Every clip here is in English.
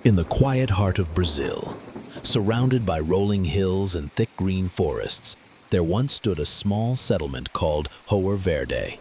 In the quiet heart of Brazil, surrounded by rolling hills and thick green forests, there once stood a small settlement called Hoer Verde.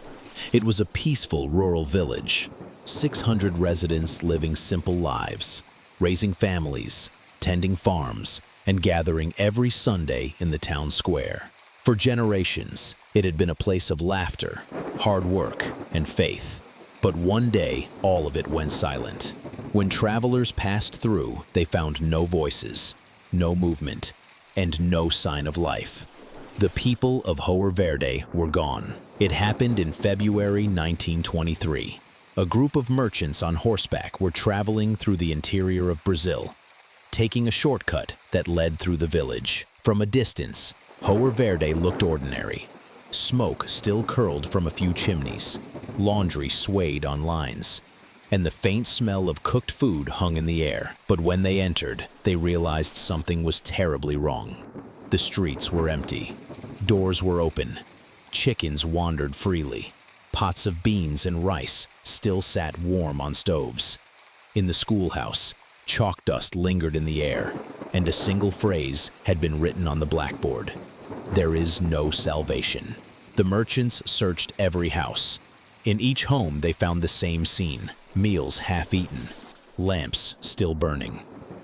It was a peaceful rural village, 600 residents living simple lives, raising families, tending farms, and gathering every Sunday in the town square. For generations, it had been a place of laughter, hard work, and faith. But one day, all of it went silent. When travelers passed through, they found no voices, no movement, and no sign of life. The people of Hoer Verde were gone. It happened in February 1923. A group of merchants on horseback were traveling through the interior of Brazil, taking a shortcut that led through the village. From a distance, Hoer Verde looked ordinary. Smoke still curled from a few chimneys, laundry swayed on lines, and the faint smell of cooked food hung in the air. But when they entered, they realized something was terribly wrong. The streets were empty. Doors were open. Chickens wandered freely. Pots of beans and rice still sat warm on stoves. In the schoolhouse, chalk dust lingered in the air, and a single phrase had been written on the blackboard: "There is no salvation." The merchants searched every house. In each home they found the same scene: meals half-eaten, lamps still burning,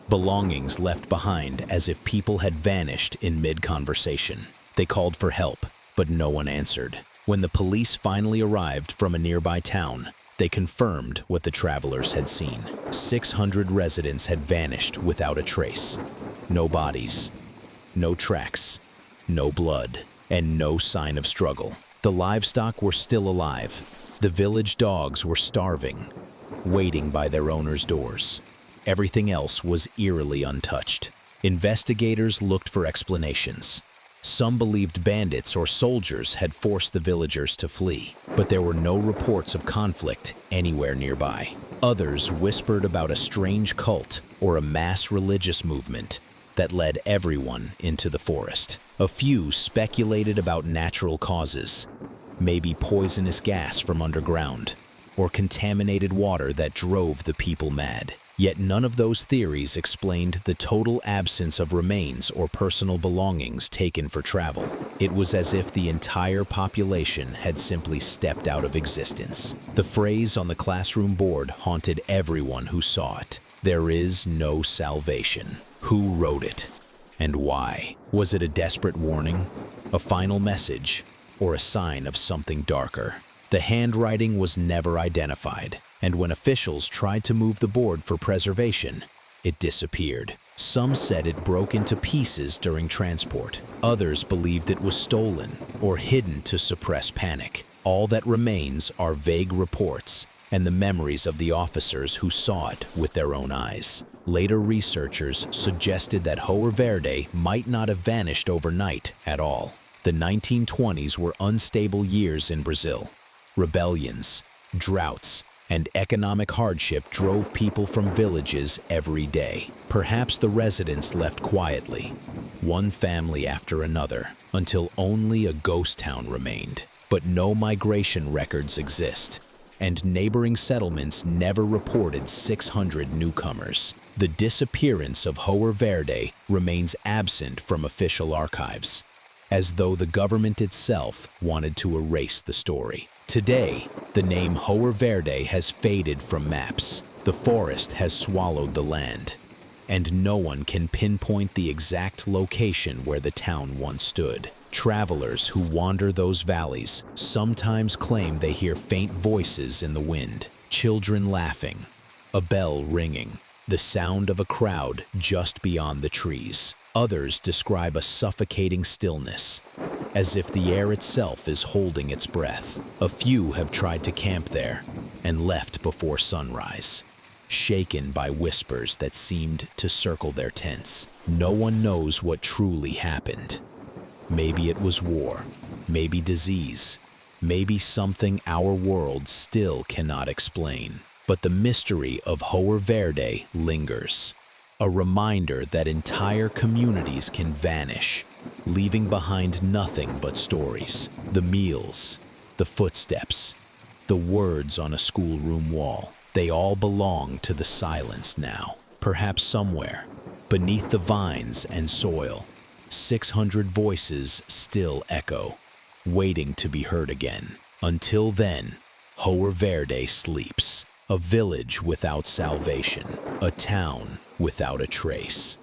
belongings left behind as if people had vanished in mid-conversation. They called for help, but no one answered. When the police finally arrived from a nearby town, they confirmed what the travelers had seen. 600 residents had vanished without a trace. No bodies, no tracks, no blood, and no sign of struggle. The livestock were still alive. The village dogs were starving, waiting by their owners' doors. Everything else was eerily untouched. Investigators looked for explanations. Some believed bandits or soldiers had forced the villagers to flee, but there were no reports of conflict anywhere nearby. Others whispered about a strange cult or a mass religious movement that led everyone into the forest. A few speculated about natural causes, maybe poisonous gas from underground, or contaminated water that drove the people mad. Yet none of those theories explained the total absence of remains or personal belongings taken for travel. It was as if the entire population had simply stepped out of existence. The phrase on the classroom board haunted everyone who saw it: "There is no salvation." Who wrote it? And why? Was it a desperate warning, a final message, or a sign of something darker? The handwriting was never identified, and when officials tried to move the board for preservation, it disappeared. Some said it broke into pieces during transport. Others believed it was stolen or hidden to suppress panic. All that remains are vague reports and the memories of the officers who saw it with their own eyes. Later researchers suggested that Hoer Verde might not have vanished overnight at all. The 1920s were unstable years in Brazil. Rebellions, droughts, and economic hardship drove people from villages every day. Perhaps the residents left quietly, one family after another, until only a ghost town remained. But no migration records exist, and neighboring settlements never reported 600 newcomers. The disappearance of Hoer Verde remains absent from official archives, as though the government itself wanted to erase the story. Today, the name Hoer Verde has faded from maps. The forest has swallowed the land, and no one can pinpoint the exact location where the town once stood. Travelers who wander those valleys sometimes claim they hear faint voices in the wind, children laughing, a bell ringing, the sound of a crowd just beyond the trees. Others describe a suffocating stillness, as if the air itself is holding its breath. A few have tried to camp there and left before sunrise, shaken by whispers that seemed to circle their tents. No one knows what truly happened. Maybe it was war, maybe disease, maybe something our world still cannot explain. But the mystery of Hoer Verde lingers. A reminder that entire communities can vanish, leaving behind nothing but stories. The meals, the footsteps, the words on a schoolroom wall, they all belong to the silence now. Perhaps somewhere, beneath the vines and soil, 600 voices still echo, waiting to be heard again. Until then, Hoer Verde sleeps, a village without salvation, a town without a trace.